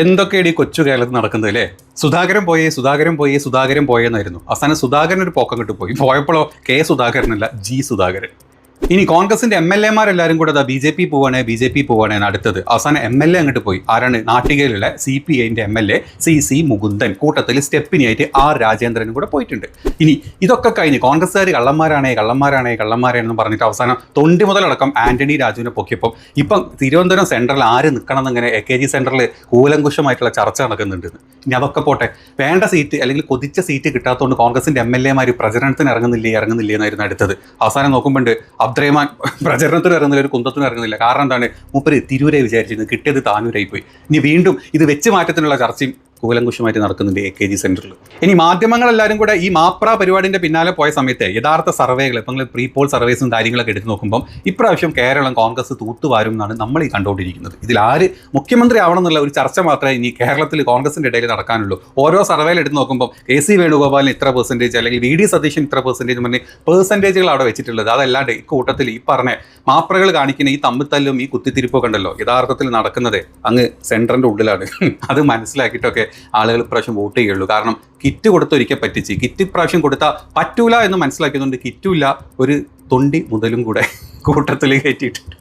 എന്തൊക്കെയാണ് ഈ കൊച്ചു കേരളത്തിൽ നടക്കുന്നത് അല്ലേ? സുധാകരൻ പോയെന്നായിരുന്നു. അവസാനം സുധാകരൻ ഒരു പോക്കം കിട്ടു പോയപ്പോഴോ സുധാകരനല്ല, സുധാകരൻ. ഇനി കോൺഗ്രസിന്റെ MLA-മാരെല്ലാവരും കൂടെ ബി ജെ പി പോവാണ് അടുത്തത്. അവസാനം MLA അങ്ങോട്ട് പോയി. ആരാണ്? നാട്ടികയിലുള്ള CPIന്റെ MLA CC മുകുന്ദൻ. കൂട്ടത്തിൽ സ്റ്റെപ്പിനിയായിട്ട് രാജേന്ദ്രനും കൂടെ പോയിട്ടുണ്ട്. ഇനി ഇതൊക്കെ കഴിഞ്ഞ് കോൺഗ്രസ്സുകാർ കള്ളന്മാരാണെന്ന് പറഞ്ഞിട്ട് അവസാനം തൊണ്ടി മുതലടക്കം ആന്റണി രാജുവിനെ പൊക്കിയപ്പോൾ ഇപ്പം തിരുവനന്തപുരം സെൻട്രൽ ആര് നിൽക്കണം എന്നിങ്ങനെ AKG സെൻറ്ററിൽ കൂലങ്കുശമായിട്ടുള്ള ചർച്ച നടക്കുന്നുണ്ട്. ഇനി അതൊക്കെ പോട്ടെ, വേണ്ട സീറ്റ് അല്ലെങ്കിൽ കൊതിച്ച സീറ്റ് കിട്ടാത്തതുകൊണ്ട് കോൺഗ്രസിന്റെ MLA-മാർ പ്രചരണത്തിന് ഇറങ്ങുന്നില്ലേ എന്നായിരുന്നു അടുത്തത്. അവസാനം നോക്കുമ്പോൾ അബ്ദുറഹ്മാൻ പ്രചരണത്തിന് ഇറങ്ങുന്നില്ല, ഒരു കുന്തത്തിന് ഇറങ്ങുന്നില്ല. കാരണം എന്താണ്? മൂപ്പര് തിരൂരെ വിചാരിച്ചിരുന്നത്, കിട്ടിയത് താനൂരായി പോയി. ഇനി വീണ്ടും ഇത് വെച്ച് മാറ്റത്തിനുള്ള ചർച്ചയും കൂലങ്കുശമായിട്ട് നടക്കുന്നുണ്ട് AKG സെൻറ്ററിൽ. ഇനി മാധ്യമങ്ങളെല്ലാവരും കൂടെ ഈ മാപ്ര പരിപാടിൻ്റെ പിന്നാലെ പോയ സമയത്ത് യഥാർത്ഥ സർവേകൾ ഇപ്പം പ്രീ പോൾ സർവേസും കാര്യങ്ങളൊക്കെ എടുത്ത് നോക്കുമ്പോൾ ഇപ്രാവശ്യം കേരളം കോൺഗ്രസ് തൂത്തുവാരും എന്നാണ് നമ്മൾ ഈ കണ്ടുകൊണ്ടിരിക്കുന്നത്. ഇതിൽ ആര് മുഖ്യമന്ത്രി ആവണം എന്നുള്ള ഒരു ചർച്ച മാത്രമേ ഇനി കേരളത്തിൽ കോൺഗ്രസിൻ്റെ ഇടയിൽ നടക്കാനുള്ളൂ. ഓരോ സർവേയിൽ എടുത്ത് നോക്കുമ്പോൾ AC വേണുഗോപാലിന് ഇത്ര പെർസെൻറ്റേജ്, അല്ലെങ്കിൽ VD സതീശൻ ഇത്ര പെർസെൻറ്റേജ് പറഞ്ഞ് പെർസെൻറ്റേജുകൾ അവിടെ വെച്ചിട്ടുള്ളത്. അതല്ലാണ്ട് ഈ കൂട്ടത്തിൽ ഈ പറഞ്ഞ മാപ്രകൾ കാണിക്കുന്ന ഈ തമ്മിത്തല്ലും ഈ കുത്തിത്തിരിപ്പൊക്കെ ഉണ്ടല്ലോ, യഥാർത്ഥത്തിൽ നടക്കുന്നത് അങ്ങ് സെൻറ്ററിൻ്റെ ഉള്ളിലാണ്. അത് മനസ്സിലാക്കിയിട്ടൊക്കെ ആളുകൾ ഇപ്രാവശ്യം വോട്ട് ചെയ്യുള്ളൂ. കാരണം കിറ്റ് കൊടുത്തൊരിക്കൽ പറ്റിച്ച്, കിറ്റ് ഇപ്രാവശ്യം കൊടുത്താൽ പറ്റൂല എന്ന് മനസ്സിലാക്കിയതുകൊണ്ട് കിറ്റുമില്ല, ഒരു തൊണ്ടി മുതലും കൂടെ കൂട്ടത്തിൽ കയറ്റിയിട്ടുണ്ട്.